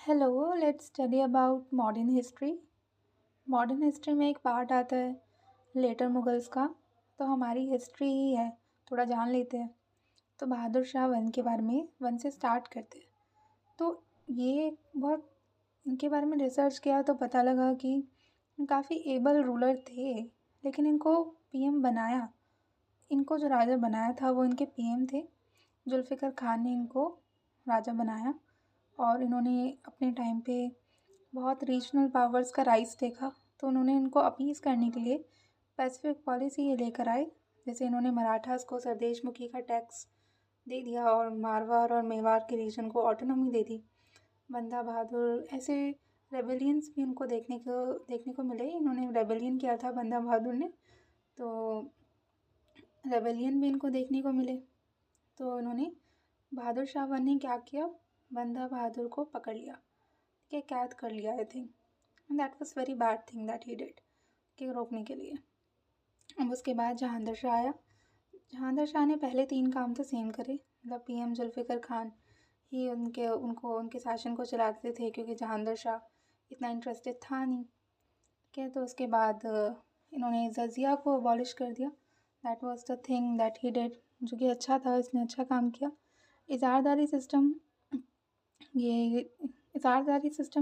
Hello, let's study about modern history. Modern history में एक part आता है लेटर मुगल्स का। तो हमारी हिस्ट्री ही है, थोड़ा जान लेते हैं। तो बहादुर शाह वन के बारे में वन से स्टार्ट करते हैं। तो ये बहुत इनके बारे में रिसर्च किया तो पता लगा कि काफ़ी एबल रूलर थे, लेकिन इनको पीएम बनाया, इनको जो राजा बनाया था वो इनके पीएम थे। जुल्फ़िकार खान ने इनको राजा बनाया और इन्होंने अपने टाइम पे बहुत रीजनल पावर्स का राइज देखा। तो उन्होंने इनको अपीज़ करने के लिए पैसिफिक पॉलिसी ये लेकर आए। जैसे इन्होंने मराठास को सरदेशमुखी का टैक्स दे दिया और मारवाड़ और मेवाड़ के रीजन को ऑटोनॉमी दे दी। बंदा बहादुर ऐसे रेबेलियंस भी उनको देखने को मिले। इन्होंने रेबेलियन किया था बंदा बहादुर ने, तो रेबेलियन भी इनको देखने को मिले। तो इन्होंने बहादुर शाह वन ने क्या किया, बंदा बहादुर को पकड़ लिया, कि कैद कर लिया I think. And that was very bad thing that he did, कि रोकने के लिए। अब उसके बाद जहांगीर शाह आया। जहांगीर शाह ने पहले 3 काम तो सेम करे, मतलब पीएम जुल्फ़िकार खान ही उनके शासन को चलाते थे, क्योंकि जहांगीर शाह इतना इंटरेस्टेड था नहीं। ठीक है, तो उसके बाद इन्होंने जजिया को अबॉलिश कर दिया। That was the thing that he did, जो कि अच्छा था, इसने अच्छा काम किया। इजारदारी सिस्टम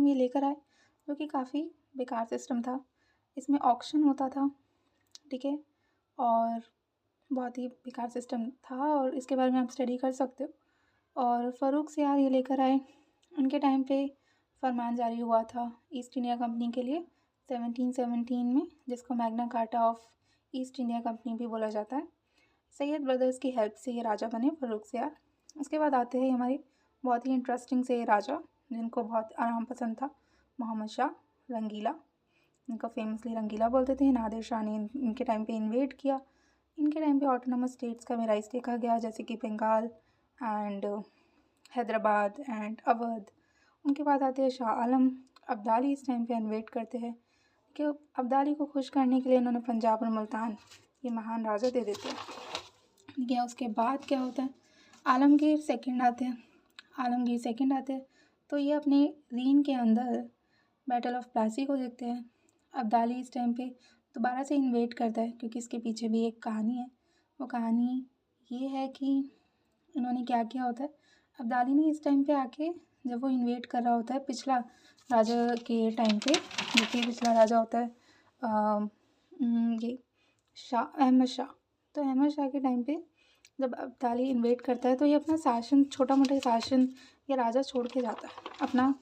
ये लेकर आए, जो कि काफ़ी बेकार सिस्टम था। इसमें ऑक्शन होता था, ठीक है, और बहुत ही बेकार सिस्टम था, और इसके बारे में आप स्टडी कर सकते हो। और फ़ारूक सियार ये लेकर आए। उनके टाइम पे फरमान जारी हुआ था ईस्ट इंडिया कंपनी के लिए 1717 में, जिसको Magna carta of east India company भी बोला जाता है। सैयद ब्रदर्स की हेल्प से ये राजा बने फ़ारूक सियार। उसके बाद आते हैं हमारे बहुत ही इंटरेस्टिंग से राजा, जिनको बहुत आराम पसंद था, मोहम्मद शाह रंगीला। इनको फेमसली रंगीला बोलते थे। नादिर शाह ने इनके टाइम पे इन्वेड किया। इनके टाइम पे ऑटोनमस स्टेट्स का भी राइज देखा गया, जैसे कि बंगाल एंड हैदराबाद एंड अवध। उनके बाद आते हैं शाह आलम। अब्दाली इस टाइम पे इन्वेड करते हैं, कि अब्दाली को खुश करने के लिए इन्होंने पंजाब और मुल्तान ये महान राजा दे देते हैं। ठीक है, उसके बाद क्या होता है, आलमगीर सेकंड आते हैं। तो ये अपने रीन के अंदर बैटल ऑफ प्लासी को देखते हैं। अब्दाली इस टाइम पे दोबारा से इन्वेड करता है, क्योंकि इसके पीछे भी एक कहानी है। वो कहानी ये है कि इन्होंने क्या किया होता है, अब्दाली ने इस टाइम पे आके, जब वो इन्वेड कर रहा होता है पिछला राजा के टाइम पे, जो कि पिछला राजा होता है ये अहमद शाह। तो अहमद शाह के टाइम पे जब अब्दाली इन्वेड करता है, तो ये अपना शासन, छोटा मोटा शासन ये राजा छोड़ के जाता है अपना।